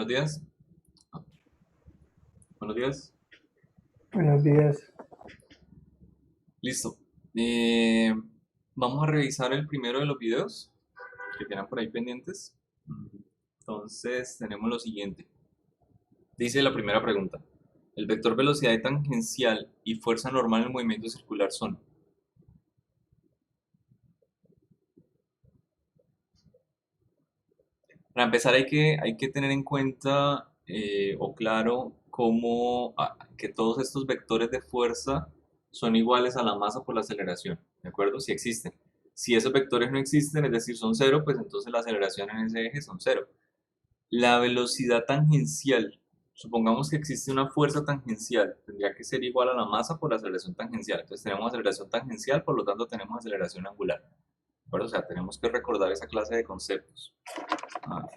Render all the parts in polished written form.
Buenos días. Buenos días. Buenos días. Listo. Eh, Vamos a revisar el primero de los videos que tienen por ahí pendientes. Entonces tenemos lo siguiente. Dice la primera pregunta. El vector velocidad tangencial y fuerza normal en el movimiento circular son. Para empezar hay que tener en cuenta o claro que todos estos vectores de fuerza son iguales a la masa por la aceleración, ¿de acuerdo? Si existen. Si esos vectores no existen, es decir, son cero, pues entonces la aceleración en ese eje son cero. La velocidad tangencial, supongamos que existe una fuerza tangencial, tendría que ser igual a la masa por la aceleración tangencial. Entonces tenemos aceleración tangencial, por lo tanto tenemos aceleración angular. ¿De acuerdo? O sea, tenemos que recordar esa clase de conceptos. Ah,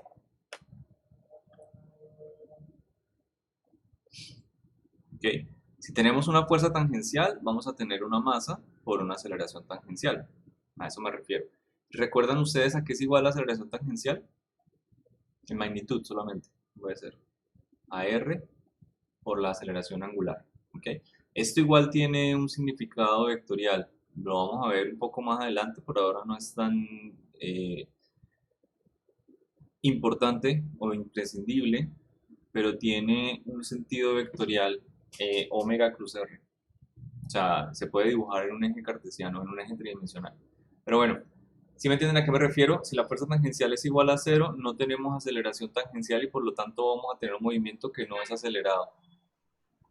¿ok? Si tenemos una fuerza tangencial, vamos a tener una masa por una aceleración tangencial. A eso me refiero. ¿Recuerdan ustedes a qué es igual la aceleración tangencial? En magnitud solamente. Puede ser a r por la aceleración angular. ¿Ok? Esto igual tiene un significado vectorial. Lo vamos a ver un poco más adelante, por ahora no es tan eh, importante o imprescindible, pero tiene un sentido vectorial omega cruz r. O sea, se puede dibujar en un eje cartesiano, en un eje tridimensional. Pero bueno, si me entienden a qué me refiero, si la fuerza tangencial es igual a cero, no tenemos aceleración tangencial y por lo tanto vamos a tener un movimiento que no es acelerado,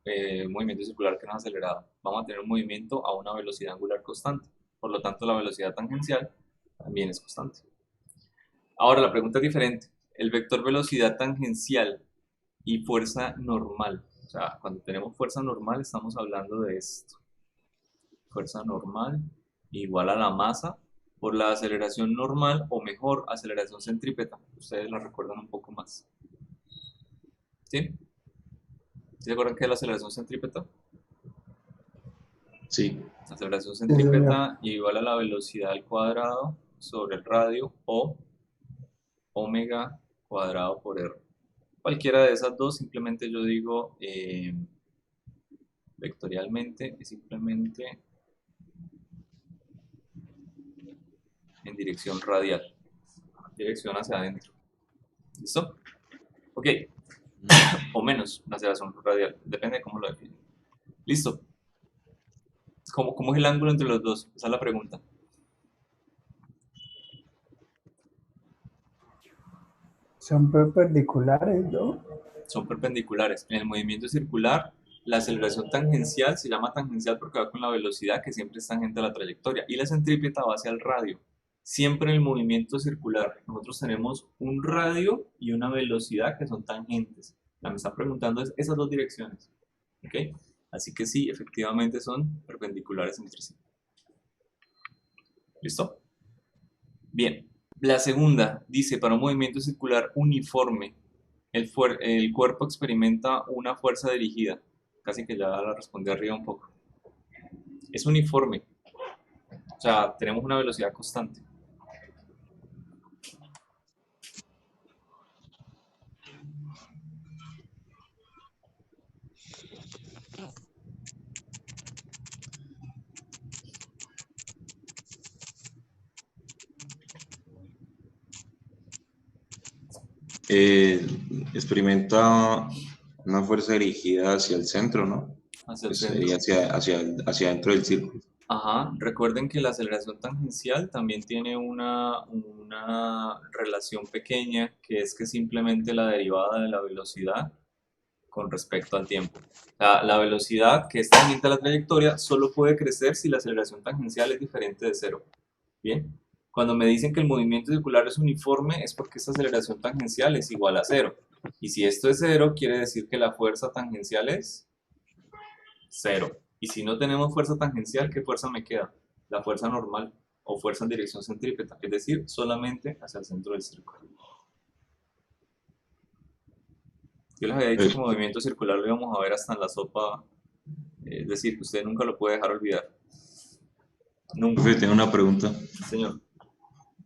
un movimiento circular que no es acelerado. Vamos a tener un movimiento a una velocidad angular constante. Por lo tanto, la velocidad tangencial también es constante. Ahora, la pregunta es diferente. El vector velocidad tangencial y fuerza normal. O sea, cuando tenemos fuerza normal estamos hablando de esto. Fuerza normal igual a la masa por la aceleración normal o mejor aceleración centrípeta. Ustedes lo recuerdan un poco más. ¿Sí? ¿Se acuerdan qué es la aceleración centrípeta? Sí. La aceleración Sí, señor. centrípeta igual a la velocidad al cuadrado sobre el radio o omega cuadrado por r. Cualquiera de esas dos, simplemente yo digo vectorialmente, es simplemente en dirección radial, dirección hacia adentro. ¿Listo? Ok, o menos la aceleración radial, depende de cómo lo definen. Listo. ¿Cómo es el ángulo entre los dos? Esa es la pregunta. Son perpendiculares, ¿no? Son perpendiculares. En el movimiento circular, la aceleración tangencial se llama tangencial porque va con la velocidad que siempre es tangente a la trayectoria y la centrípeta va hacia el radio. Siempre en el movimiento circular nosotros tenemos un radio y una velocidad que son tangentes. La me está preguntando es esas dos direcciones. ¿Ok? Así que sí, efectivamente son perpendiculares entre sí. ¿Listo? Bien. La segunda dice, para un movimiento circular uniforme, el cuerpo experimenta una fuerza dirigida. Casi que ya la respondí arriba un poco. Es uniforme. O sea, tenemos una velocidad constante. Eh, Experimenta una fuerza dirigida hacia el centro, ¿no? Hacia el Pues centro. sería hacia dentro del círculo. Ajá. Recuerden que la aceleración tangencial también tiene una relación pequeña, que es que simplemente la derivada de la velocidad con respecto al tiempo. La velocidad que es tangente a la trayectoria solo puede crecer si la aceleración tangencial es diferente de cero. Bien, cuando me dicen que el movimiento circular es uniforme es porque esta aceleración tangencial es igual a cero. Y si esto es cero, quiere decir que la fuerza tangencial es cero. Y si no tenemos fuerza tangencial, ¿qué fuerza me queda? La fuerza normal o fuerza en dirección centrípeta, es decir, solamente hacia el centro del círculo. Yo les había dicho que el Pues, movimiento circular lo íbamos a ver hasta en la sopa, es decir, que usted nunca lo puede dejar olvidar. Nunca. profe, tengo una pregunta. Señor.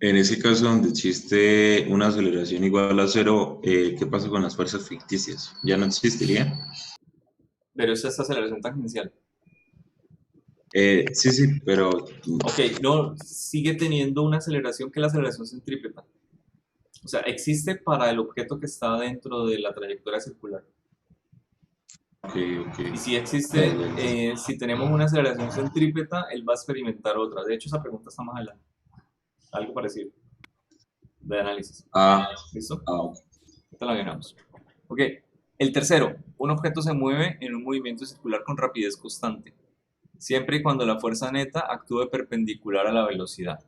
En ese caso donde existe una aceleración igual a cero, ¿qué pasa con las fuerzas ficticias? ¿Ya no existirían? Pero esa es aceleración tangencial. Sí, sí, pero Ok, no, sigue teniendo una aceleración que es la aceleración centrípeta. O sea, existe para el objeto que está dentro de la trayectoria circular. ok, ok. Y si Ya, existe, ya, ya. si tenemos una aceleración centrípeta, él va a experimentar otra. De hecho, esa pregunta está más adelante. Algo parecido de análisis. Ah, ¿Listo? ah, Esta la ganamos. Ok, el tercero. Un objeto se mueve en un movimiento circular con rapidez constante, siempre y cuando la fuerza neta actúe perpendicular a la velocidad.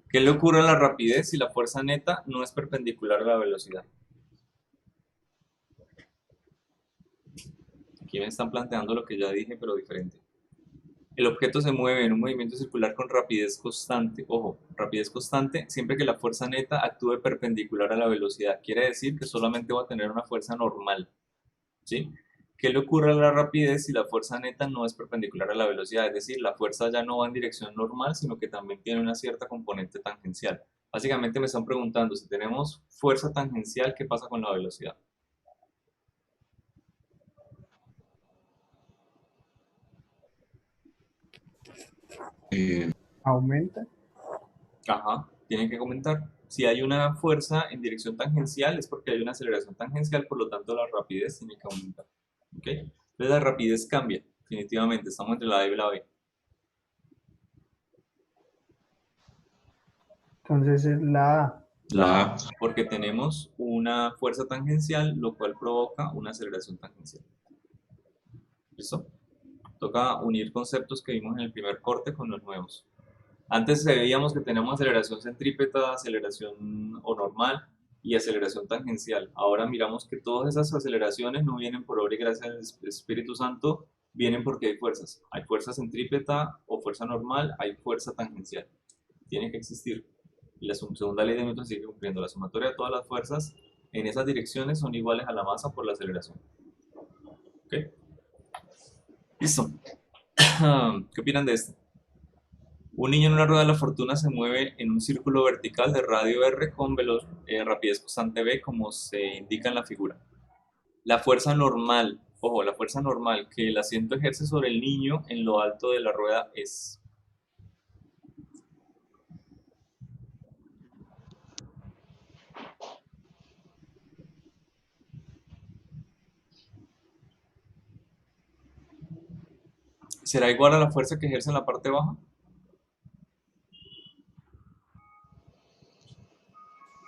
¿Qué le ocurre a la rapidez si la fuerza neta no es perpendicular a la velocidad? Aquí me están planteando lo que ya dije, pero diferente. El objeto se mueve en un movimiento circular con rapidez constante. Ojo, rapidez constante siempre que la fuerza neta actúe perpendicular a la velocidad. Quiere decir que solamente va a tener una fuerza normal. ¿Sí? ¿Qué le ocurre a la rapidez si la fuerza neta no es perpendicular a la velocidad? Es decir, la fuerza ya no va en dirección normal, sino que también tiene una cierta componente tangencial. Básicamente me están preguntando, si tenemos fuerza tangencial, ¿qué pasa con la velocidad? eh, Aumenta. Ajá, tienen que comentar. Si hay una fuerza en dirección tangencial, es porque hay una aceleración tangencial, por lo tanto la rapidez tiene que aumentar. ¿Ok? Entonces la rapidez cambia, definitivamente, estamos entre la A y la B. Entonces es la A. La la A, porque tenemos una fuerza tangencial, lo cual provoca una aceleración tangencial. ¿Listo? Toca unir conceptos que vimos en el primer corte con los nuevos. Antes veíamos que tenemos aceleración centrípeta, aceleración o normal y aceleración tangencial. Ahora miramos que todas esas aceleraciones no vienen por obra y gracia del Espíritu Santo, vienen porque hay fuerzas. Hay fuerza centrípeta o fuerza normal, hay fuerza tangencial. Tiene que existir. Y la segunda ley de Newton sigue cumpliendo. La sumatoria de todas las fuerzas en esas direcciones son iguales a la masa por la aceleración. ¿Ok? Listo. ¿Qué opinan de esto? Un niño en una rueda de la fortuna se mueve en un círculo vertical de radio r con rapidez constante v, como se indica en la figura. La fuerza normal, ojo, la fuerza normal que el asiento ejerce sobre el niño en lo alto de la rueda es. ¿Será igual a la fuerza que ejerce en la parte baja?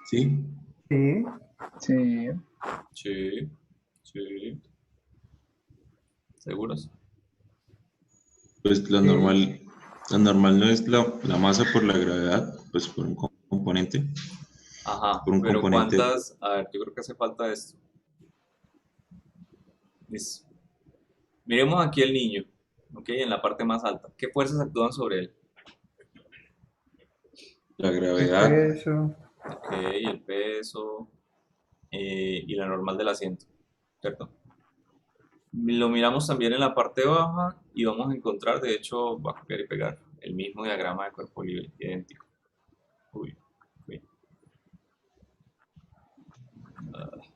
sí, Sí. Sí, Sí, sí. ¿Seguros? pues Sí. la normal no es la masa por la gravedad, pues por un componente, Ajá, por un pero componente, ¿cuántas? A ver, yo creo que hace falta esto. Listo. Miremos aquí el niño, ¿ok? En la parte más alta. ¿Qué fuerzas actúan sobre él? la El gravedad, peso. Ok, el peso y la normal del asiento, ¿cierto? Lo miramos también en la parte baja y vamos a encontrar, de hecho, va a copiar y pegar el mismo diagrama de cuerpo libre, idéntico. Uy, uy,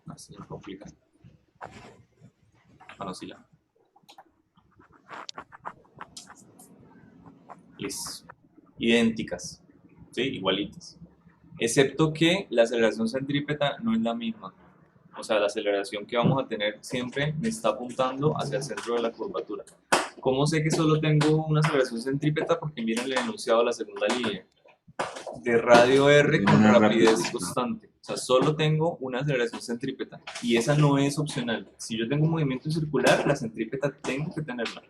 así es complicado. Bueno, sí, ya. Listo. Idénticas, ¿sí? Igualitas. Excepto que la aceleración centrípeta no es la misma. O sea, la aceleración que vamos a tener siempre me está apuntando hacia el centro de la curvatura. ¿Cómo sé que solo tengo una aceleración centrípeta? Porque miren el enunciado de la segunda línea. De radio R tiene con una rapidez rapidez. constante. O sea, solo tengo una aceleración centrípeta. Y esa no es opcional. Si yo tengo un movimiento circular, la centrípeta tengo que tenerla.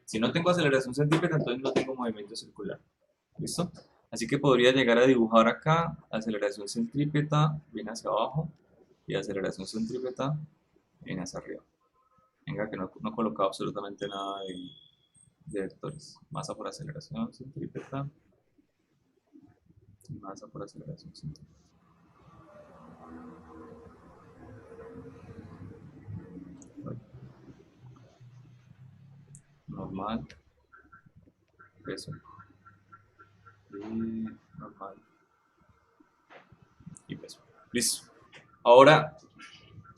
Si no tengo aceleración centrípeta, entonces no tengo movimiento circular. ¿Listo? Así que podría llegar a dibujar acá aceleración centrípeta, viene hacia abajo, y aceleración centrípeta viene hacia arriba. Venga, que no he colocado absolutamente nada de vectores. Masa por aceleración centrípeta, masa por aceleración centrípeta. Normal, peso, y normal. Listo. Ahora,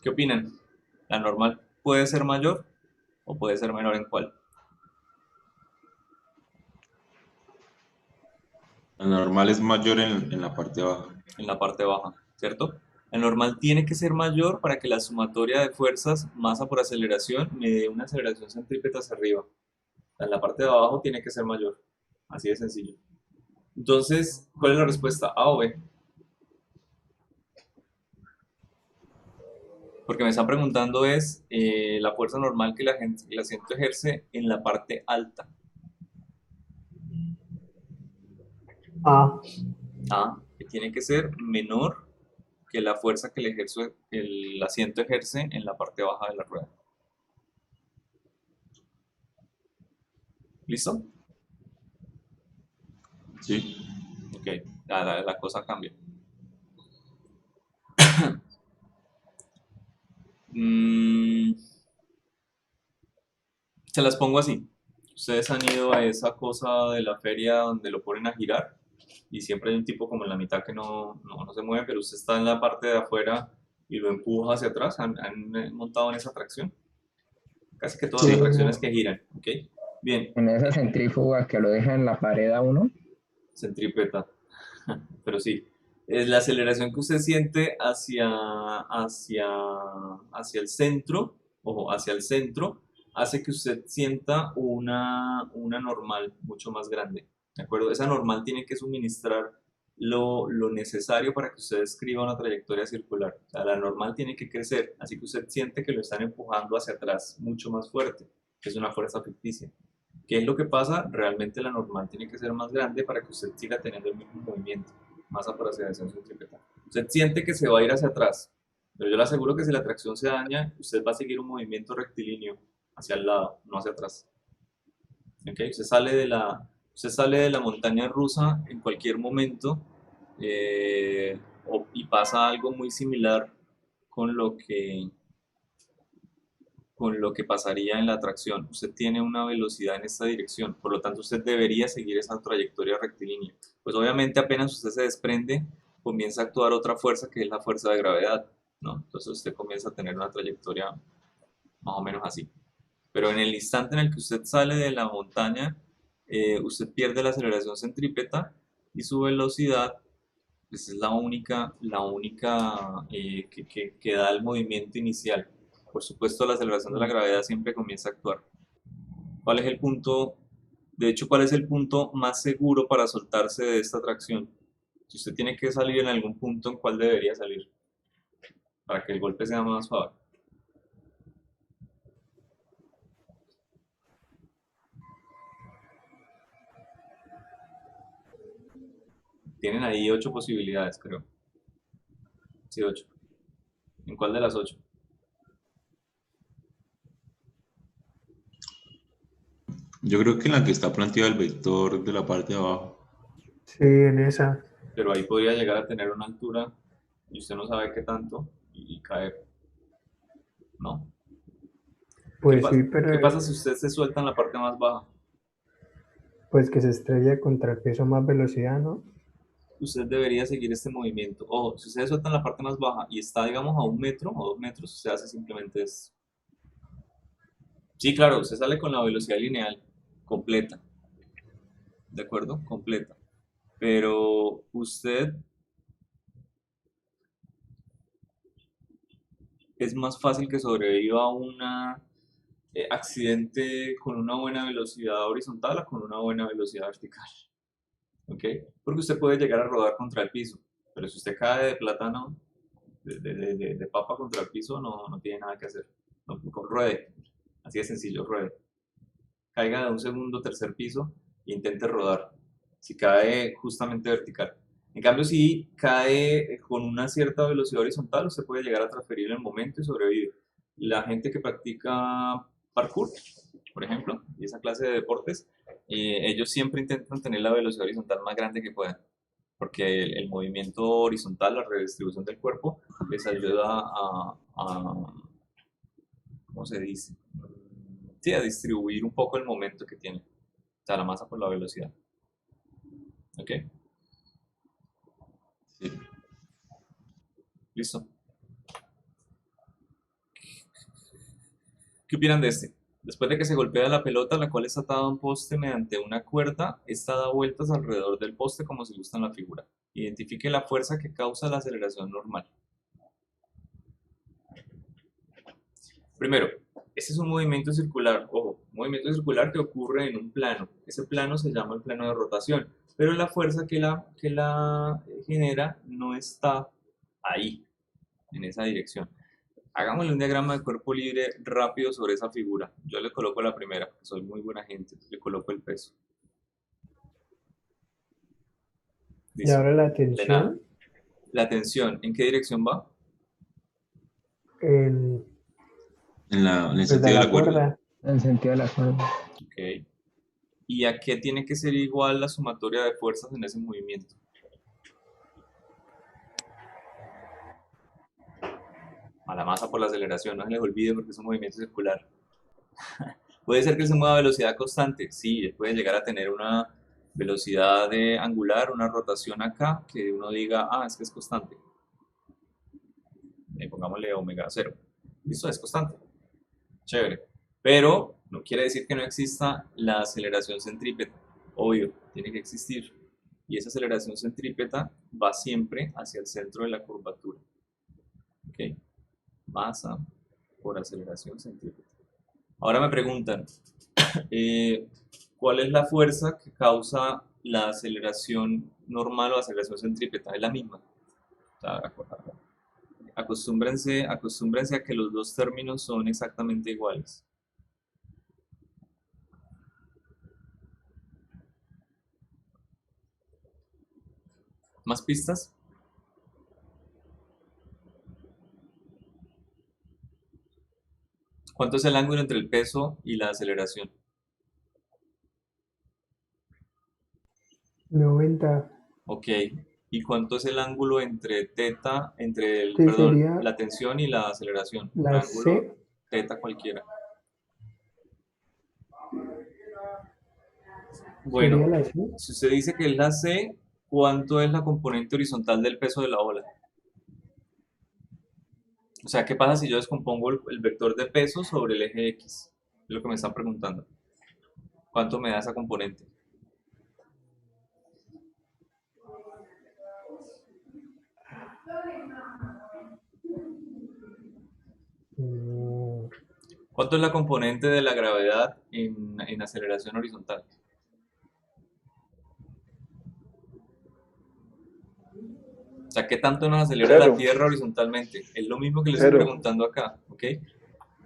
¿qué opinan? ¿La normal puede ser mayor o puede ser menor en cuál? La normal es mayor en la parte baja. En la parte baja, ¿cierto? La normal tiene que ser mayor para que la sumatoria de fuerzas, masa por aceleración, me dé una aceleración centrípeta hacia arriba. O sea, en la parte de abajo tiene que ser mayor. Así de sencillo. Entonces, ¿cuál es la respuesta? ¿A o B? Porque me están preguntando es la fuerza normal que el asiento ejerce en la parte alta. A. A, que tiene que ser menor que la fuerza que el asiento ejerce en la parte baja de la rueda. ¿Listo? ¿Sí? Ok, la cosa cambia. Mm, se las pongo así. Ustedes han ido a esa cosa de la feria donde lo ponen a girar y siempre hay un tipo como en la mitad que no se mueve, pero usted está en la parte de afuera y lo empuja hacia atrás. ¿Han montado en esa atracción? Casi que todas Sí, las Sí. atracciones que giran, ¿ok? Bien, En esa centrífuga que lo deja en la pared a uno. centrípeta, pero sí. Es la aceleración que usted siente hacia el centro, ojo, hacia el centro, hace que usted sienta una normal mucho más grande, ¿de acuerdo? Esa normal tiene que suministrar lo necesario para que usted escriba una trayectoria circular. O sea, la normal tiene que crecer, así que usted siente que lo están empujando hacia atrás mucho más fuerte, que es una fuerza ficticia. ¿Qué es lo que pasa? Realmente la normal tiene que ser más grande para que usted siga teniendo el mismo movimiento, masa por aceleración centrípeta. Usted siente que se va a ir hacia atrás, pero yo le aseguro que si la tracción se daña, usted va a seguir un movimiento rectilíneo hacia el lado, no hacia atrás. ¿Okay? Usted sale de la montaña rusa en cualquier momento y pasa algo muy similar con con lo que pasaría en la atracción. Usted tiene una velocidad en esta dirección, por lo tanto usted debería seguir esa trayectoria rectilínea. Pues obviamente apenas usted se desprende, comienza a actuar otra fuerza que es la fuerza de gravedad, ¿no? Entonces usted comienza a tener una trayectoria más o menos así. Pero en el instante en el que usted sale de la montaña, usted pierde la aceleración centrípeta y su velocidad pues, es la única que da el movimiento inicial. Por supuesto, la aceleración de la gravedad siempre comienza a actuar. ¿Cuál es el punto? De hecho, ¿cuál es el punto más seguro para soltarse de esta atracción? Si usted tiene que salir en algún punto, ¿en cuál debería salir? Para que el golpe sea más suave. Tienen ahí 8 posibilidades, creo. Sí, 8. ¿En cuál de las 8? Yo creo que en la que está planteado el vector de la parte de abajo. sí, en esa. Pero ahí podría llegar a tener una altura y usted no sabe qué tanto y caer, ¿no? ¿Qué Pues pasa, sí, qué pero pasa si usted se suelta en la parte más baja? pues que se estrella contra el peso más velocidad, ¿no? Usted debería seguir este movimiento. Ojo, si usted se suelta en la parte más baja y está, digamos, a 1 metro o 2 metros, usted hace simplemente esto. Sí, claro, usted sale con la velocidad lineal completa, ¿de acuerdo? Completa. Pero usted es más fácil que sobreviva a un accidente con una buena velocidad horizontal a con una buena velocidad vertical. ¿Ok? Porque usted puede llegar a rodar contra el piso, pero si usted cae de plátano, de papa contra el piso, no tiene nada que hacer. No, ruede, así de sencillo, ruede. Caiga de un segundo, tercer piso e intente rodar. Si cae justamente vertical. En cambio, si cae con una cierta velocidad horizontal, usted puede llegar a transferir el momento y sobrevivir. La gente que practica parkour, por ejemplo, y esa clase de deportes, ellos siempre intentan tener la velocidad horizontal más grande que puedan, porque el movimiento horizontal, la redistribución del cuerpo, les ayuda ¿cómo se dice? Sí, a distribuir un poco el momento que tiene, o sea, la masa por la velocidad. ¿Ok? Sí. Listo. ¿Qué opinan de este? Después de que se golpea la pelota, la cual está atada a un poste mediante una cuerda, esta da vueltas alrededor del poste como se ilustra en la figura. Identifique la fuerza que causa la aceleración normal. Primero, este es un movimiento circular, ojo, un movimiento circular que ocurre en un plano. Ese plano se llama el plano de rotación, pero la fuerza que la genera no está ahí, en esa dirección. Hagámosle un diagrama de cuerpo libre rápido sobre esa figura. Yo le coloco la primera, soy muy buena gente, le coloco el peso. Y Listo. ahora la De nada. tensión La tensión, ¿en qué dirección va? en, En el pues, de sentido de la la cuerda. cuerda. En el sentido de la cuerda. Ok. ¿Y a qué tiene que ser igual la sumatoria de fuerzas en ese movimiento? A la masa por la aceleración, no se les olvide porque es un movimiento circular. Puede ser que se mueva a velocidad constante, sí, puede llegar a tener una velocidad angular, una rotación acá, que uno diga, ah, es que es constante. Pongámosle omega 0. Listo, es constante. Chévere. Pero no quiere decir que no exista la aceleración centrípeta. Obvio, tiene que existir. Y esa aceleración centrípeta va siempre hacia el centro de la curvatura. ¿Ok? Masa por aceleración centrípeta. Ahora me preguntan, ¿cuál es la fuerza que causa la aceleración normal o aceleración centrípeta? Es la misma. O sea, acostúmbrense a que los dos términos son exactamente iguales. ¿Más pistas? ¿Cuánto es el ángulo entre el peso y la aceleración? 90. Ok. ¿Y cuánto es el ángulo entre teta, Que perdón, sería la tensión y la aceleración? Un la ángulo C, teta cualquiera. sería Bueno, la C. si usted dice que es la C, ¿cuánto es la componente horizontal del peso de la ola? O sea, ¿qué pasa si yo descompongo el vector de peso sobre el eje X? Es lo que me están preguntando. ¿Cuánto me da esa componente? Mm, ¿Cuánto es la componente de la gravedad en aceleración horizontal? O sea, ¿qué tanto nos acelera la Cero. Tierra horizontalmente? Es lo mismo que le estoy Cero. preguntando acá, ¿ok?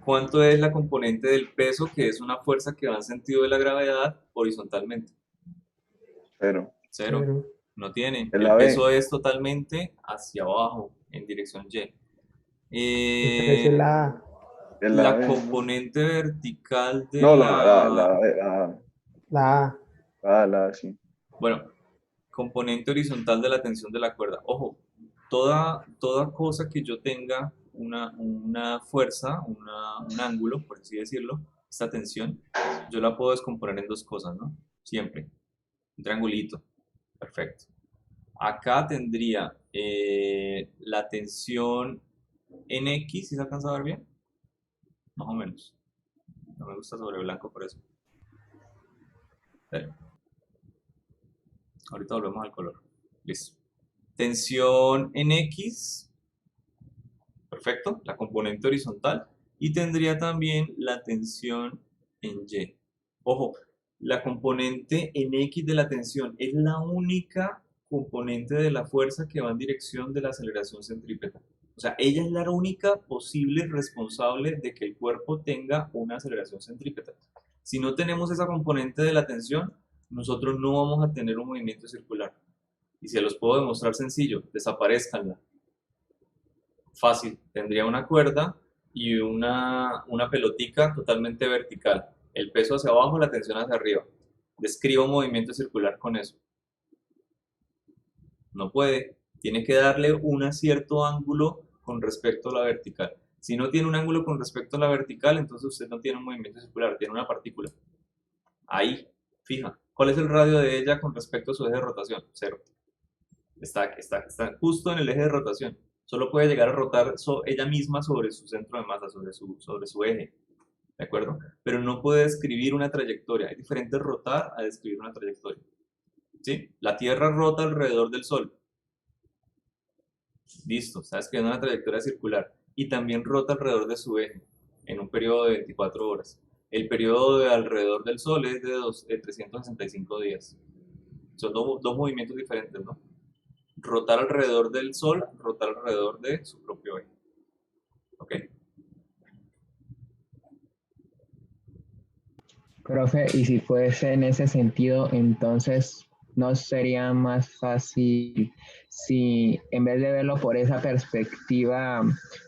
¿Cuánto es la componente del peso, que es una fuerza que va en sentido de la gravedad horizontalmente? Cero. Cero. Cero. No tiene. Es El la B. peso es totalmente hacia abajo, en dirección Y. Entonces es la A. Es la La B. componente vertical de No, la... La A. Sí. Bueno, componente horizontal de la tensión de la cuerda. Ojo, toda cosa que yo tenga una fuerza, un ángulo, por así decirlo, esta tensión, yo la puedo descomponer en dos cosas, ¿no? Siempre. Un triangulito. Perfecto. Acá tendría la tensión en X, ¿sí se alcanza a ver bien? Más o menos. No me gusta sobre blanco por eso. Pero, ahorita volvemos al color. Listo. Tensión en X, perfecto, la componente horizontal. Y tendría también la tensión en Y. Ojo, la componente en X de la tensión es la única componente de la fuerza que va en dirección de la aceleración centrípeta. O sea, ella es la única posible responsable de que el cuerpo tenga una aceleración centrípeta. Si no tenemos esa componente de la tensión, nosotros no vamos a tener un movimiento circular. Y se los puedo demostrar sencillo, desaparezcanla. Fácil, tendría una cuerda y una pelotica totalmente vertical. El peso hacia abajo, la tensión hacia arriba. Describa un movimiento circular con eso. No puede, tiene que darle un cierto ángulo con respecto a la vertical. Si no tiene un ángulo con respecto a la vertical, entonces usted no tiene un movimiento circular, tiene una partícula. Ahí, fija. ¿Cuál es el radio de ella con respecto a su eje de rotación? Cero. Está justo en el eje de rotación. Solo puede llegar a rotar ella misma sobre su centro de masa, sobre su eje, ¿de acuerdo? Pero no puede describir una trayectoria. Es diferente rotar a describir una trayectoria, ¿sí? La Tierra rota alrededor del Sol. Listo, está escribiendo una trayectoria circular. Y también rota alrededor de su eje en un periodo de 24 horas. El periodo de alrededor del Sol es de 365 días. Son dos movimientos diferentes, ¿no? Rotar alrededor del Sol, rotar alrededor de su propio eje. ¿Ok? Profe, y si fuese en ese sentido, entonces ¿no sería más fácil si en vez de verlo por esa perspectiva,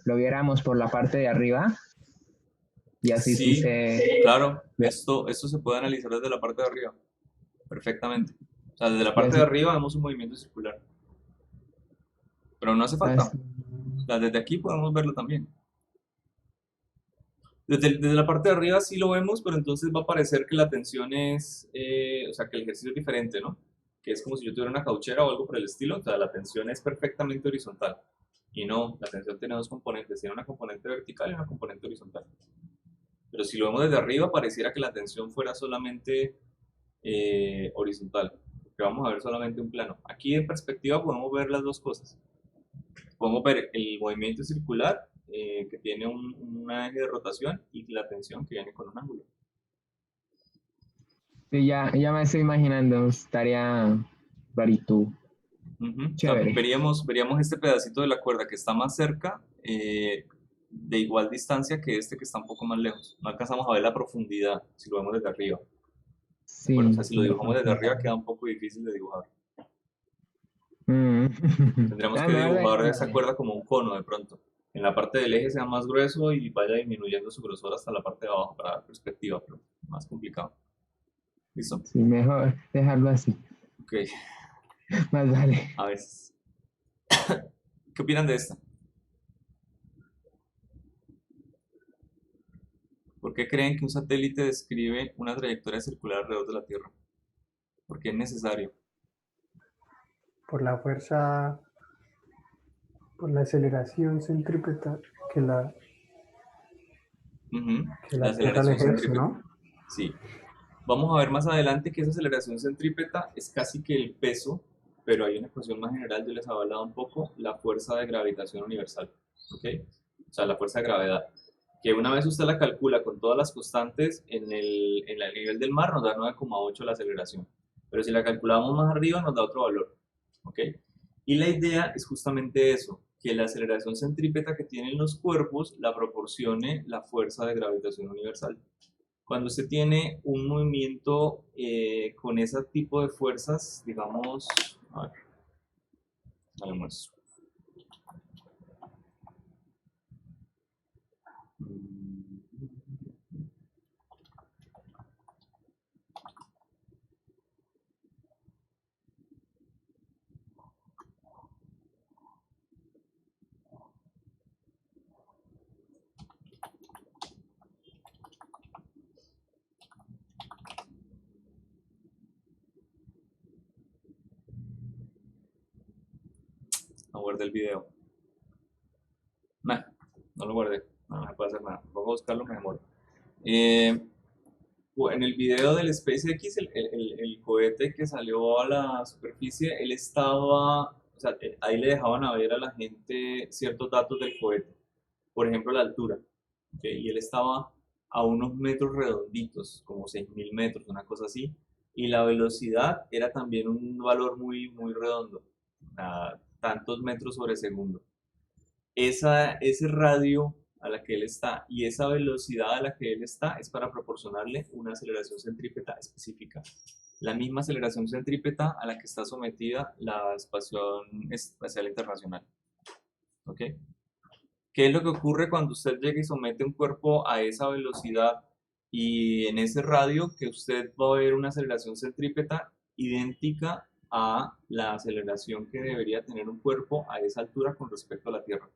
lo viéramos por la parte de arriba? Y así sí Sí, se... claro, esto se puede analizar desde la parte de arriba, perfectamente. O sea, desde la Y parte de así, arriba vemos un movimiento circular, pero no hace falta. así. O sea, desde aquí podemos verlo también. Desde la parte de arriba sí lo vemos, pero entonces va a parecer que la tensión es, o sea, que el ejercicio es diferente, ¿no? Que es como si yo tuviera una cauchera o algo por el estilo, o sea, la tensión es perfectamente horizontal. Y no, la tensión tiene dos componentes, tiene una componente vertical y una componente horizontal. Pero si lo vemos desde arriba, pareciera que la tensión fuera solamente horizontal, que vamos a ver solamente un plano. Aquí en perspectiva podemos ver las dos cosas. Podemos ver el movimiento circular que tiene un eje de rotación y la tensión que viene con un ángulo. Sí, ya me estoy imaginando, estaría Baritú. O sea, Chévere. veríamos este pedacito de la cuerda que está más cerca de igual distancia que este que está un poco más lejos. No alcanzamos a ver la profundidad si lo vemos desde arriba. Sí. Bueno, o sea, si lo dibujamos desde arriba queda un poco difícil de dibujar. Mm. Tendríamos Ah, que mejor dibujar dejémoslo esa ahí. cuerda como un cono de pronto. En la parte del eje sea más grueso y vaya disminuyendo su grosor hasta la parte de abajo para dar perspectiva, pero más complicado. ¿Listo? Sí, mejor dejarlo así. Ok, Más vale. a veces. ¿Qué opinan de esta? ¿Por qué creen que un satélite describe una trayectoria circular alrededor de la Tierra? ¿Por qué es necesario? Por la fuerza, por la aceleración centrípeta que la, Ujú, que la la Tierra le aceleración ejerce, centrípeta. ¿no? Sí. Vamos a ver más adelante que esa aceleración centrípeta es casi que el peso, pero hay una ecuación más general, yo les había hablado un poco, la fuerza de gravitación universal, ¿ok? O sea, la fuerza de gravedad, que una vez usted la calcula con todas las constantes, en el nivel del mar nos da 9,8 la aceleración, pero si la calculamos más arriba nos da otro valor, ¿ok? Y la idea es justamente eso, que la aceleración centrípeta que tienen los cuerpos la proporcione la fuerza de gravitación universal. Cuando usted tiene un movimiento con ese tipo de fuerzas, digamos, a ver, ya lo muestro. No guardé el video. Nah, no lo guardé. No me puede hacer nada. Voy a buscarlo, me demoro. En el video del SpaceX, el cohete que salió a la superficie, él estaba, o sea, ahí le dejaban a ver a la gente ciertos datos del cohete. Por ejemplo, la altura. ¿Ok? Y él estaba a unos metros redonditos, como 6.000 metros, una cosa así. Y la velocidad era también un valor muy redondo, a tantos metros sobre segundo. Ese radio a la que él está y esa velocidad a la que él está es para proporcionarle una aceleración centrípeta específica. La misma aceleración centrípeta a la que está sometida la Estación Espacial Internacional. ¿Ok? ¿Qué es lo que ocurre cuando usted llega y somete un cuerpo a esa velocidad y en ese radio que usted va a ver una aceleración centrípeta idéntica a la aceleración que debería tener un cuerpo a esa altura con respecto a la Tierra?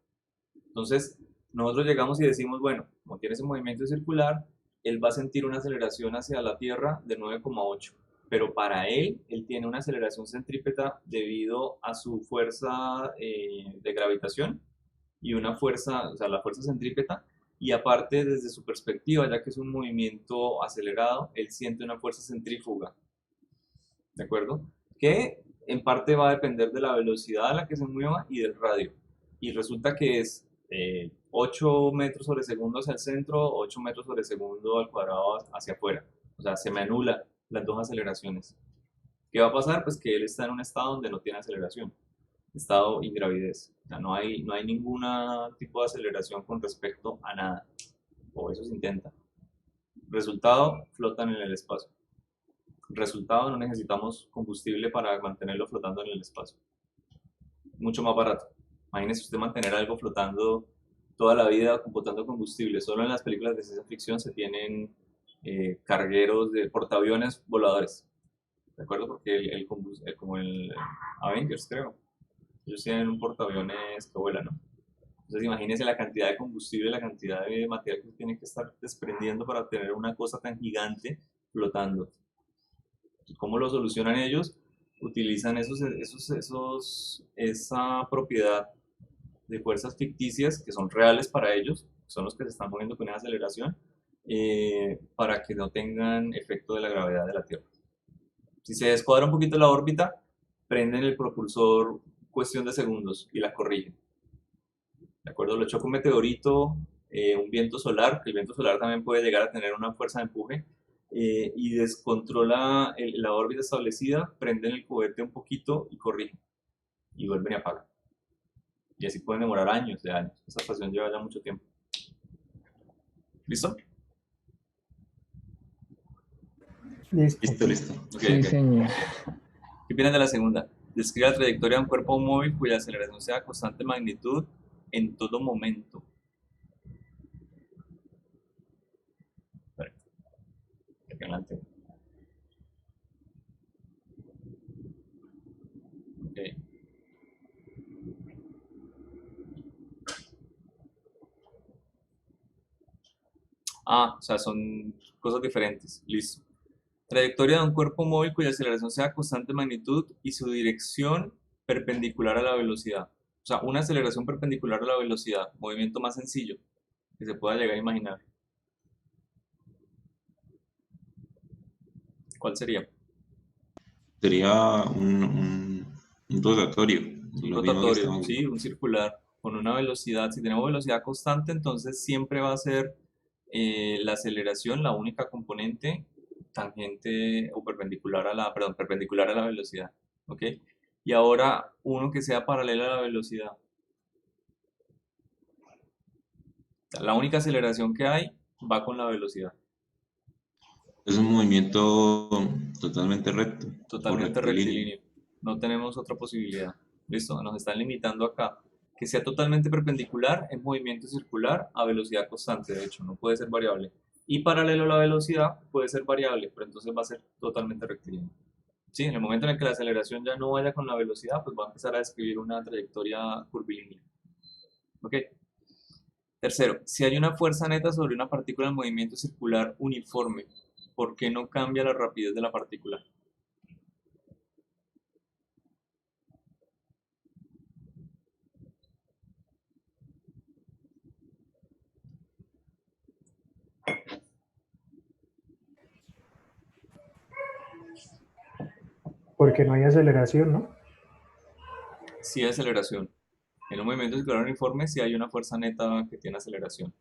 Entonces, nosotros llegamos y decimos, bueno, como tiene ese movimiento circular, él va a sentir una aceleración hacia la Tierra de 9,8, pero para él tiene una aceleración centrípeta debido a su fuerza de gravitación y una fuerza, o sea, la fuerza centrípeta, y aparte desde su perspectiva, ya que es un movimiento acelerado, él siente una fuerza centrífuga, ¿de acuerdo? Que en parte va a depender de la velocidad a la que se mueva y del radio. Y resulta que es 8 metros sobre segundo hacia el centro, 8 metros sobre segundo al cuadrado hacia afuera. O sea, se me anula las dos aceleraciones. ¿Qué va a pasar? Pues que él está en un estado donde no tiene aceleración, estado ingravidez. O sea, no hay ningún tipo de aceleración con respecto a nada, o eso se intenta. Resultado, flotan en el espacio. Resultado, no necesitamos combustible para mantenerlo flotando en el espacio. Mucho más barato. Imagínese usted mantener algo flotando toda la vida botando combustible. Solo en las películas de ciencia ficción se tienen cargueros de portaaviones voladores. ¿De acuerdo? Porque como el Avengers, creo. Ellos tienen un portaaviones que vuela, ¿no? Entonces imagínense la cantidad de combustible, la cantidad de material que tiene que estar desprendiendo para tener una cosa tan gigante flotando. ¿Cómo lo solucionan ellos? Utilizan esa propiedad de fuerzas ficticias que son reales para ellos, son los que se están moviendo con esa aceleración, para que no tengan efecto de la gravedad de la Tierra. Si se descuadra un poquito la órbita, prenden el propulsor cuestión de segundos y la corrigen. ¿De acuerdo? Lo choca un meteorito, un viento solar, que el viento solar también puede llegar a tener una fuerza de empuje, y descontrola la órbita establecida, prenden el cohete un poquito y corrigen, y vuelven y apagan. Y así pueden demorar años de años. Esa estación lleva ya mucho tiempo. ¿Listo? Listo. Listo. Sí, señor. ¿Qué opinan de la segunda? Describe la trayectoria de un cuerpo móvil cuya aceleración sea de constante magnitud en todo momento. Aquí adelante. Okay. O sea, son cosas diferentes. Listo. Trayectoria de un cuerpo móvil cuya aceleración sea de constante magnitud y su dirección perpendicular a la velocidad. O sea, una aceleración perpendicular a la velocidad. Movimiento más sencillo que se pueda llegar a imaginar. ¿Cuál sería? Sería un rotatorio. Un Lo mismo que rotatorio, estamos sí, viendo. un circular con una velocidad. Si tenemos velocidad constante, entonces siempre va a ser la aceleración la única componente tangente o perpendicular a perpendicular a la velocidad. ¿Ok? Y ahora uno que sea paralelo a la velocidad. La única aceleración que hay va con la velocidad. Es un movimiento totalmente recto o Totalmente rectilíneo. rectilíneo. No tenemos otra posibilidad. ¿Listo? Nos están limitando acá. Que sea totalmente perpendicular es movimiento circular a velocidad constante, de hecho, no puede ser variable. Y paralelo a la velocidad puede ser variable, pero entonces va a ser totalmente rectilíneo. Sí, en el momento en el que la aceleración ya no vaya con la velocidad, pues va a empezar a describir una trayectoria curvilínea. ¿Ok? Tercero, si hay una fuerza neta sobre una partícula en movimiento circular uniforme, ¿por qué no cambia la rapidez de la partícula? Porque no hay aceleración, ¿no? Sí hay aceleración. En un movimiento circular uniforme sí hay una fuerza neta que tiene aceleración.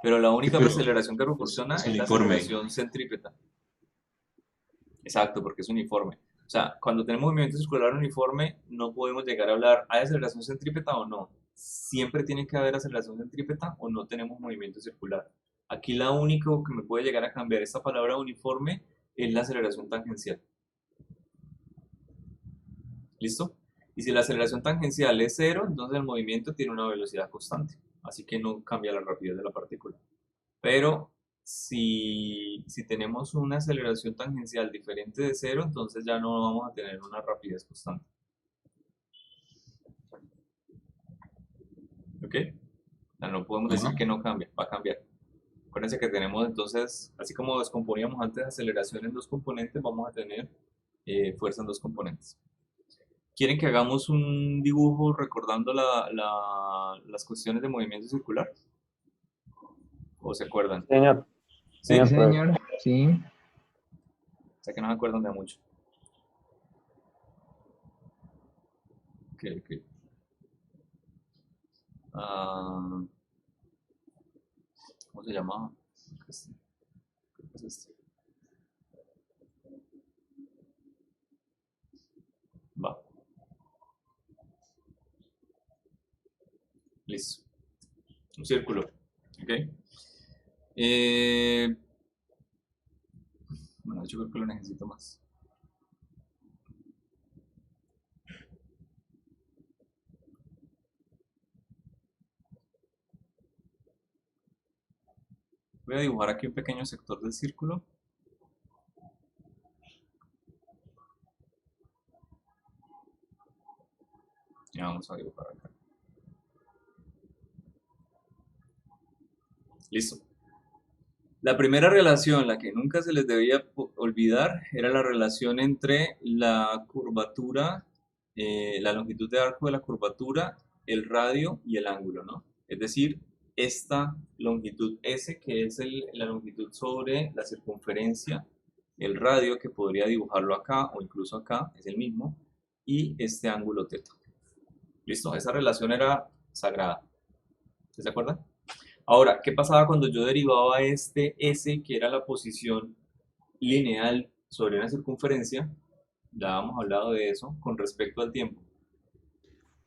Pero la Sí, única pero aceleración que proporciona es es la uniforme. aceleración centrípeta. Exacto, porque es uniforme. O sea, cuando tenemos movimiento circular uniforme, no podemos llegar a hablar, ¿hay aceleración centrípeta o no? Siempre tiene que haber aceleración centrípeta o no tenemos movimiento circular. Aquí la único que me puede llegar a cambiar esta palabra uniforme es la aceleración tangencial. ¿Listo? Y si la aceleración tangencial es cero, entonces el movimiento tiene una velocidad constante. Así que no cambia la rapidez de la partícula. Pero si tenemos una aceleración tangencial diferente de cero, entonces ya no vamos a tener una rapidez constante. ¿Ok? O sea, no podemos decir Ajá. que no cambia, va a cambiar. Acuérdense que tenemos entonces, así como descomponíamos antes aceleración en dos componentes, vamos a tener fuerza en dos componentes. ¿Quieren que hagamos un dibujo recordando las cuestiones de movimiento circular? ¿O se acuerdan? Señor, ¿Sí? Sí, señor, profe. señor, sí. O sea que no me acuerdan de mucho. Ok, ok. Ah, ¿cómo se llamaba? Creo que es este. Va, listo. Un círculo. Ok. Eh, bueno, yo creo que lo necesito más. Voy a dibujar aquí un pequeño sector del círculo. Y vamos a dibujar acá. Listo. La primera relación, la que nunca se les debía olvidar, era la relación entre la curvatura, la longitud de arco de la curvatura, el radio y el ángulo, ¿no? Es decir, esta longitud S, que es la longitud sobre la circunferencia, el radio, que podría dibujarlo acá o incluso acá, es el mismo, y este ángulo θ. ¿Listo? Esa relación era sagrada. ¿Se acuerdan? Ahora, ¿qué pasaba cuando yo derivaba este S, que era la posición lineal sobre una circunferencia? Ya hemos hablado de eso con respecto al tiempo.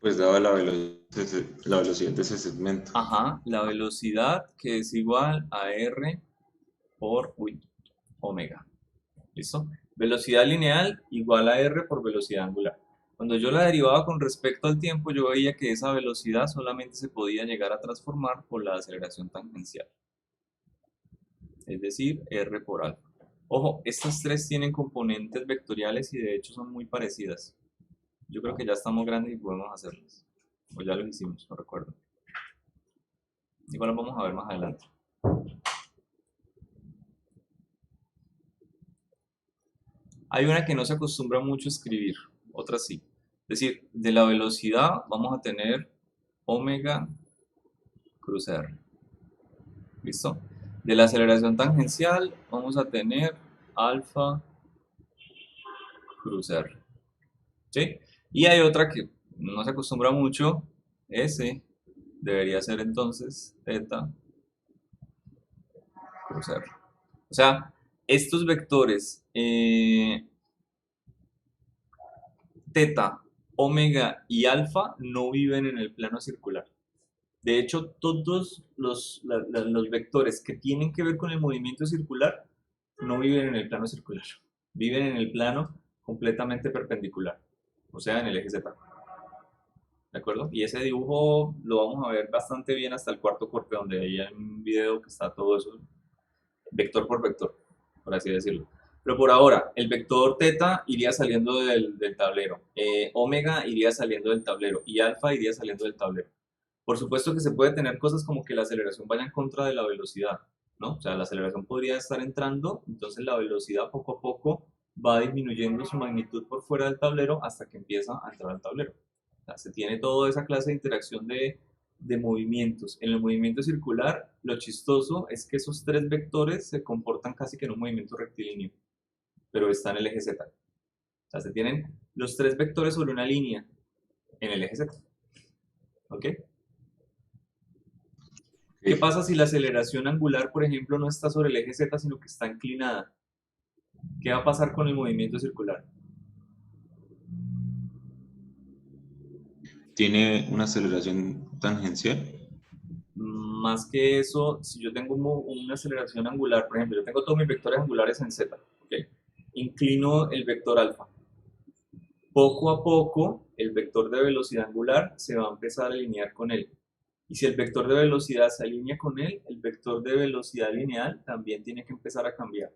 Pues daba la velocidad de ese segmento. Ajá, la velocidad que es igual a R por omega. ¿Listo? Velocidad lineal igual a R por velocidad angular. Cuando yo la derivaba con respecto al tiempo, yo veía que esa velocidad solamente se podía llegar a transformar por la aceleración tangencial. Es decir, R por alfa. Ojo, estas tres tienen componentes vectoriales y de hecho son muy parecidas. Yo creo que ya estamos grandes y podemos hacerlas. O ya lo hicimos, no recuerdo. Igual lo vamos a ver más adelante. Hay una que no se acostumbra mucho a escribir, otra sí. Es decir, de la velocidad vamos a tener omega cruz R. ¿Listo? De la aceleración tangencial vamos a tener alfa cruz R. ¿Sí? Y hay otra que no se acostumbra mucho, S debería ser entonces θ cruz R. O sea, estos vectores θ, omega y alfa no viven en el plano circular. De hecho, todos los vectores que tienen que ver con el movimiento circular no viven en el plano circular. Viven en el plano completamente perpendicular, o sea, en el eje Z. ¿De acuerdo? Y ese dibujo lo vamos a ver bastante bien hasta el cuarto corte, donde hay un video que está todo eso, vector por vector, por así decirlo. Pero por ahora, el vector θ iría saliendo del tablero, omega iría saliendo del tablero y alfa iría saliendo del tablero. Por supuesto que se puede tener cosas como que la aceleración vaya en contra de la velocidad, ¿no? O sea, la aceleración podría estar entrando, entonces la velocidad poco a poco va disminuyendo su magnitud por fuera del tablero hasta que empieza a entrar al tablero. O sea, se tiene toda esa clase de interacción de movimientos. En el movimiento circular, lo chistoso es que esos tres vectores se comportan casi que en un movimiento rectilíneo, pero está en el eje Z. O sea, se tienen los tres vectores sobre una línea en el eje Z. ¿Ok? ¿Qué pasa si la aceleración angular, por ejemplo, no está sobre el eje Z, sino que está inclinada? ¿Qué va a pasar con el movimiento circular? Tiene una aceleración tangencial. Más que eso, si yo tengo una aceleración angular, por ejemplo, yo tengo todos mis vectores angulares en Z, ¿okay? Inclino el vector alfa. Poco a poco, el vector de velocidad angular se va a empezar a alinear con él. Y si el vector de velocidad se alinea con él, el vector de velocidad lineal también tiene que empezar a cambiar.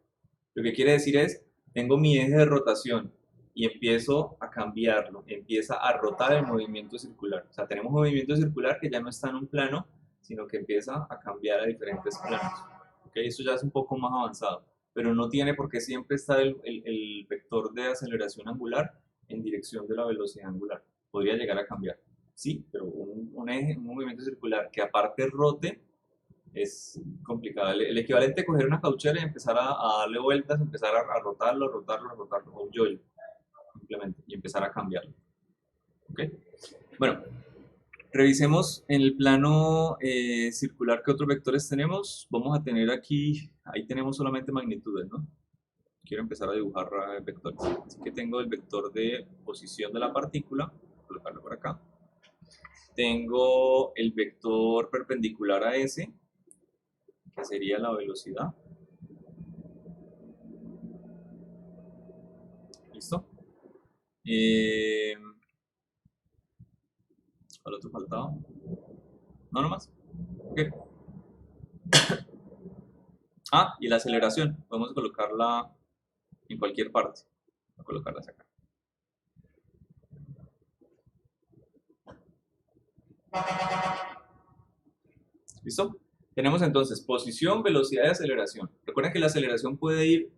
Lo que quiere decir es, tengo mi eje de rotación y empiezo a cambiarlo, empieza a rotar el movimiento circular. O sea, tenemos un movimiento circular que ya no está en un plano, sino que empieza a cambiar a diferentes planos. ¿Okay? Eso ya es un poco más avanzado, pero no tiene por qué siempre estar el vector de aceleración angular en dirección de la velocidad angular. Podría llegar a cambiar, sí, pero un movimiento circular que aparte rote es complicado. El equivalente a coger una cauchera y empezar a darle vueltas, empezar a rotarlo, o un yoyo, simplemente, y empezar a cambiarlo. ¿Ok? Bueno, revisemos en el plano circular qué otros vectores tenemos. Vamos a tener aquí, ahí tenemos solamente magnitudes, ¿no? Quiero empezar a dibujar vectores. Así que tengo el vector de posición de la partícula, colocarlo por acá. Tengo el vector perpendicular a S, que sería la velocidad. ¿Listo? ¿Cuál otro faltaba? No, nomás. Ok. Ah, y la aceleración. Podemos colocarla en cualquier parte. Voy a colocarla hacia acá. ¿Listo? Tenemos entonces posición, velocidad y aceleración. Recuerden que la aceleración puede ir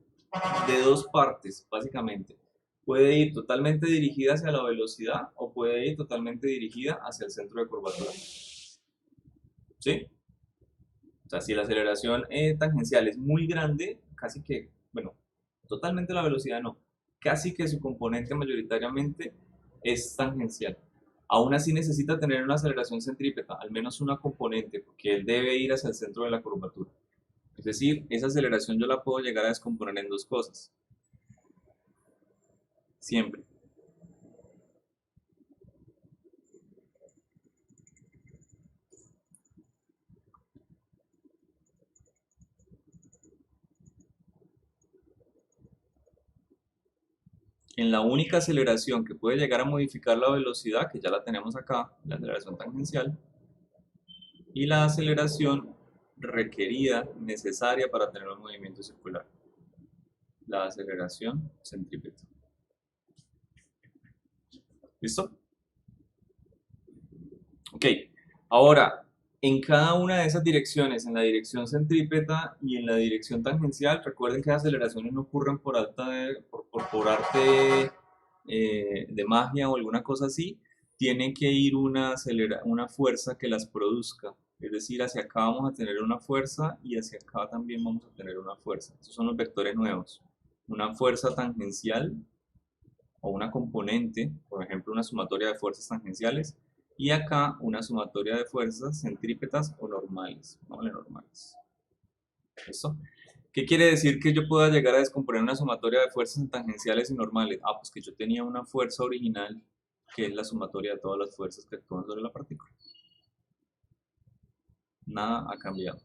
de dos partes, básicamente. Puede ir totalmente dirigida hacia la velocidad o puede ir totalmente dirigida hacia el centro de curvatura. ¿Sí? O sea, si la aceleración tangencial es muy grande, casi que, bueno, totalmente la velocidad no, casi que su componente mayoritariamente es tangencial. Aún así necesita tener una aceleración centrípeta, al menos una componente, porque él debe ir hacia el centro de la curvatura. Es decir, esa aceleración yo la puedo llegar a descomponer en dos cosas. Siempre. En la única aceleración que puede llegar a modificar la velocidad, que ya la tenemos acá, la aceleración tangencial, y la aceleración requerida, necesaria para tener un movimiento circular, la aceleración centrípeta. ¿Listo? Ok, ahora, en cada una de esas direcciones, en la dirección centrípeta y en la dirección tangencial, recuerden que las aceleraciones no ocurren por arte de magia o alguna cosa así, tiene que ir una fuerza que las produzca. Es decir, hacia acá vamos a tener una fuerza y hacia acá también vamos a tener una fuerza. Estos son los vectores nuevos. Una fuerza tangencial o una componente, por ejemplo, una sumatoria de fuerzas tangenciales, y acá una sumatoria de fuerzas centrípetas o normales. Vamos a normales. ¿Eso? ¿Qué quiere decir que yo pueda llegar a descomponer una sumatoria de fuerzas tangenciales y normales? Ah, pues que yo tenía una fuerza original que es la sumatoria de todas las fuerzas que actúan sobre la partícula. Nada ha cambiado.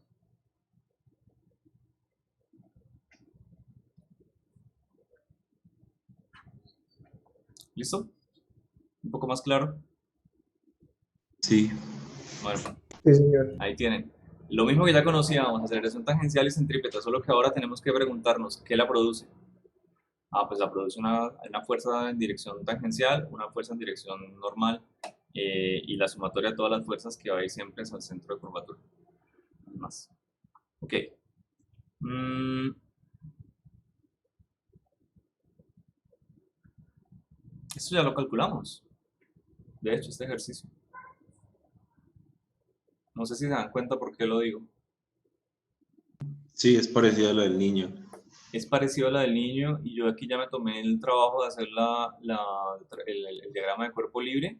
¿Listo? ¿Un poco más claro? Sí. Bueno, Sí, señor. ahí tienen. Lo mismo que ya conocíamos, aceleración tangencial y centrípeta, solo que ahora tenemos que preguntarnos, ¿qué la produce? Ah, pues la produce una fuerza en dirección tangencial, una fuerza en dirección normal y la sumatoria de todas las fuerzas que va a ir siempre hacia el centro de curvatura. Más. Ok. Esto ya lo calculamos. De hecho, este ejercicio. No sé si se dan cuenta por qué lo digo. Sí, es parecido a lo del niño. Es parecido a la del niño y yo aquí ya me tomé el trabajo de hacer el diagrama de cuerpo libre.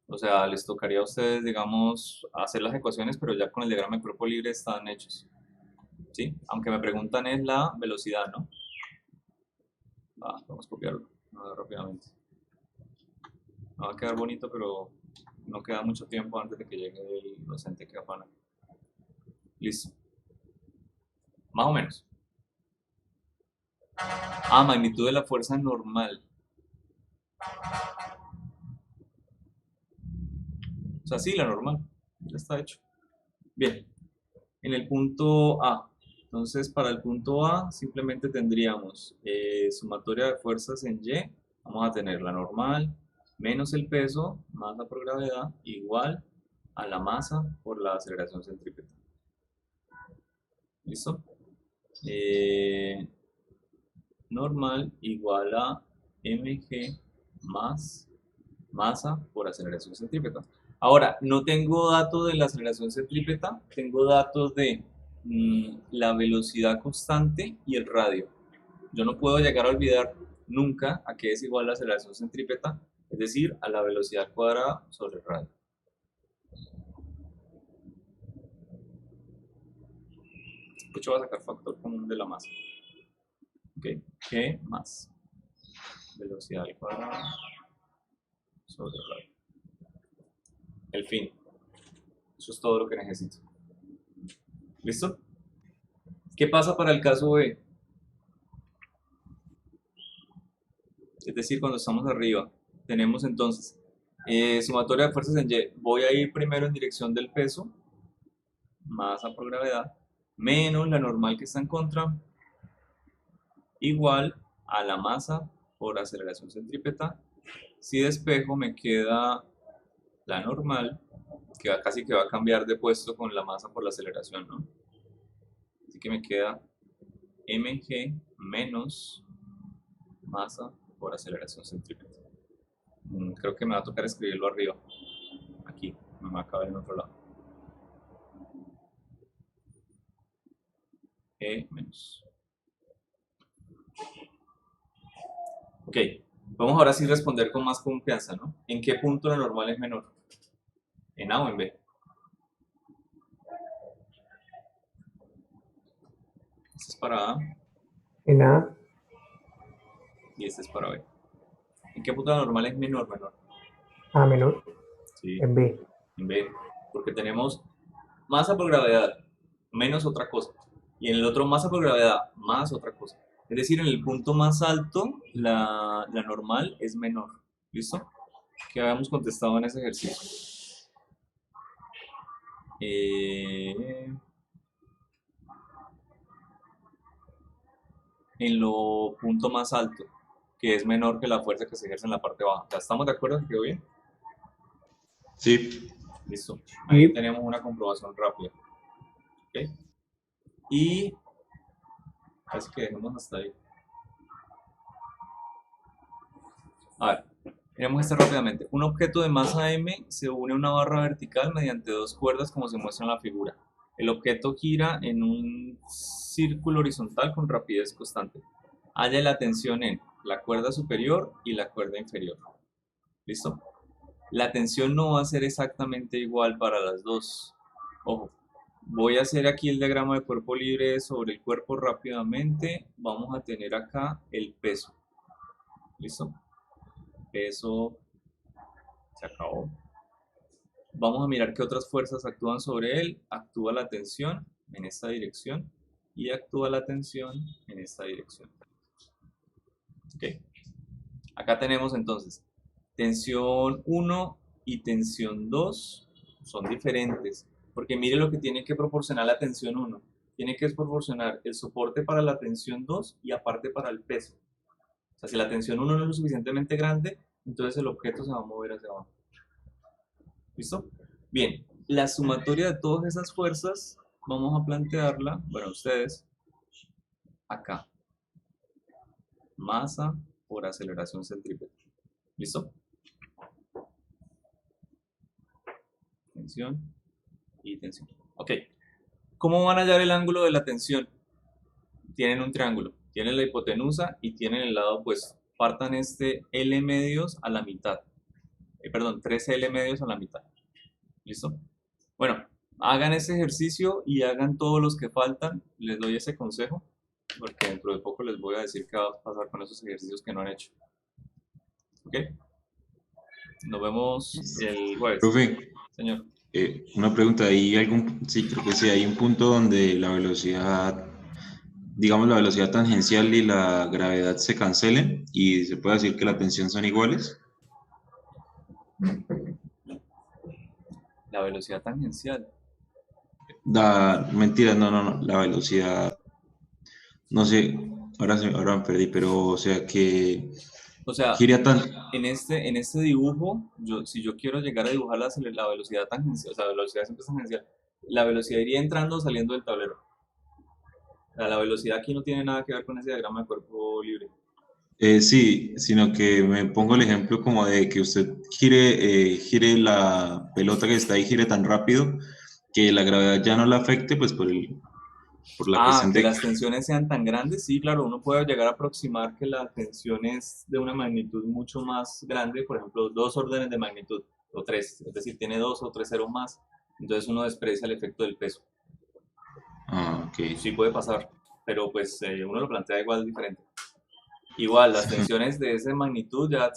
O sea, les tocaría a ustedes, digamos, hacer las ecuaciones, pero ya con el diagrama de cuerpo libre están hechos. ¿Sí? Aunque me preguntan es la velocidad, ¿no? Vamos a copiarlo rápidamente. No va a quedar bonito, pero no queda mucho tiempo antes de que llegue el docente que afana. Listo. Más o menos. Magnitud de la fuerza normal. O sea, sí, la normal. Ya está hecho. Bien. En el punto A. Entonces, para el punto A, simplemente tendríamos sumatoria de fuerzas en Y. Vamos a tener la normal menos el peso, masa por gravedad, igual a la masa por la aceleración centrípeta. ¿Listo? Normal igual a mg más masa por aceleración centrípeta. Ahora, no tengo datos de la aceleración centrípeta, tengo datos de la velocidad constante y el radio. Yo no puedo llegar a olvidar nunca a qué es igual la aceleración centrípeta, es decir, a la velocidad cuadrada sobre el radio. Después voy a sacar factor común de la masa. ¿Ok? ¿Qué más? Velocidad al cuadrado sobre el radio. El fin. Eso es todo lo que necesito. ¿Listo? ¿Qué pasa para el caso B? Es decir, cuando estamos arriba, tenemos entonces sumatoria de fuerzas en Y. Voy a ir primero en dirección del peso, masa por gravedad, menos la normal que está en contra, igual a la masa por aceleración centrípeta. Si despejo, me queda la normal, que casi que va a cambiar de puesto con la masa por la aceleración, ¿no? Así que me queda mg menos masa por aceleración centrípeta. Creo que me va a tocar escribirlo arriba. Aquí, no me va a caber en otro lado. E menos. Ok, vamos ahora sí a responder con más confianza, ¿no? ¿En qué punto la normal es menor? ¿En A o en B? Este es para A En A, y este es para B. ¿En qué punto la normal es menor? A menor, Sí, en B. en B. Porque tenemos masa por gravedad menos otra cosa. Y en el otro masa por gravedad más otra cosa. Es decir, en el punto más alto la normal es menor. ¿Listo? Que habíamos contestado en ese ejercicio. En lo punto más alto, que es menor que la fuerza que se ejerce en la parte baja. ¿Estamos de acuerdo? ¿Que quedó bien? Sí. Listo. Ahí Sí. tenemos una comprobación rápida. ¿Ok? Y casi que dejemos hasta ahí. A ver, miremos esto rápidamente. Un objeto de masa m se une a una barra vertical mediante dos cuerdas como se muestra en la figura. El objeto gira en un círculo horizontal con rapidez constante. Halla la tensión en la cuerda superior y la cuerda inferior. ¿Listo? La tensión no va a ser exactamente igual para las dos. Ojo, voy a hacer aquí el diagrama de cuerpo libre sobre el cuerpo rápidamente. Vamos a tener acá el peso. ¿Listo? Peso se acabó. Vamos a mirar qué otras fuerzas actúan sobre él. Actúa la tensión en esta dirección y actúa la tensión en esta dirección. ¿Ok? Acá tenemos entonces tensión 1 y tensión 2 son diferentes, porque mire lo que tiene que proporcionar la tensión 1. Tiene que proporcionar el soporte para la tensión 2 y aparte para el peso. O sea, si la tensión 1 no es lo suficientemente grande, entonces el objeto se va a mover hacia abajo. ¿Listo? Bien, la sumatoria de todas esas fuerzas vamos a plantearla, bueno, ustedes, acá. Masa por aceleración centrípeta. ¿Listo? Tensión y tensión. Ok. ¿Cómo van a hallar el ángulo de la tensión? Tienen un triángulo. Tienen la hipotenusa y tienen el lado opuesto. Partan este L medios a la mitad. Perdón, 3L medios a la mitad. ¿Listo? Bueno, hagan ese ejercicio y hagan todos los que faltan. Les doy ese consejo, porque dentro de poco les voy a decir qué va a pasar con esos ejercicios que no han hecho. ¿Ok? Nos vemos el jueves. Profe, Señor. una pregunta, sí, creo que sí, hay un punto donde la velocidad, digamos la velocidad tangencial y la gravedad se cancelen y se puede decir que la tensión son iguales. La velocidad tangencial. Mentira, no, la velocidad, no sé, ahora me perdí, pero o sea que O sea, gira tan, en este dibujo, si yo quiero llegar a dibujar la velocidad tangencial, o sea, la velocidad siempre es tangencial, la velocidad iría entrando o saliendo del tablero. O sea, la velocidad aquí no tiene nada que ver con ese diagrama de cuerpo libre. Sí, sino que me pongo el ejemplo como de que usted gire la pelota que está ahí, gire tan rápido que la gravedad ya no la afecte, pues por la Ah, cuestión que de... las tensiones sean tan grandes, sí, claro, uno puede llegar a aproximar que la tensión es de una magnitud mucho más grande, por ejemplo, 2 órdenes de magnitud, o 3, es decir, tiene 2 o 3 ceros más, entonces uno desprecia el efecto del peso. Ah, ok. Sí puede pasar, pero pues uno lo plantea igual diferente. Igual, las tensiones de esa magnitud ya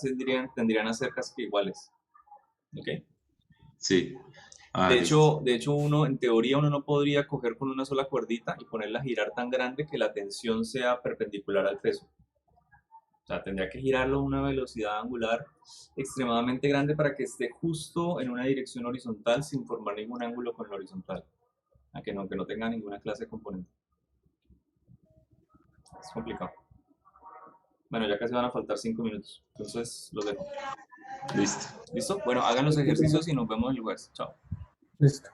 tendrían a ser casi que iguales, ¿ok? Sí. Ah, listo. De hecho, uno, en teoría, uno no podría coger con una sola cuerdita y ponerla a girar tan grande que la tensión sea perpendicular al peso. O sea, tendría que girarlo a una velocidad angular extremadamente grande para que esté justo en una dirección horizontal sin formar ningún ángulo con la horizontal. A que no tenga ninguna clase de componente. Es complicado. Bueno, ya casi van a faltar 5 minutos. Entonces, los dejo. Listo. ¿Listo? Bueno, hagan los ejercicios y nos vemos en el lugar. Chao. Listo.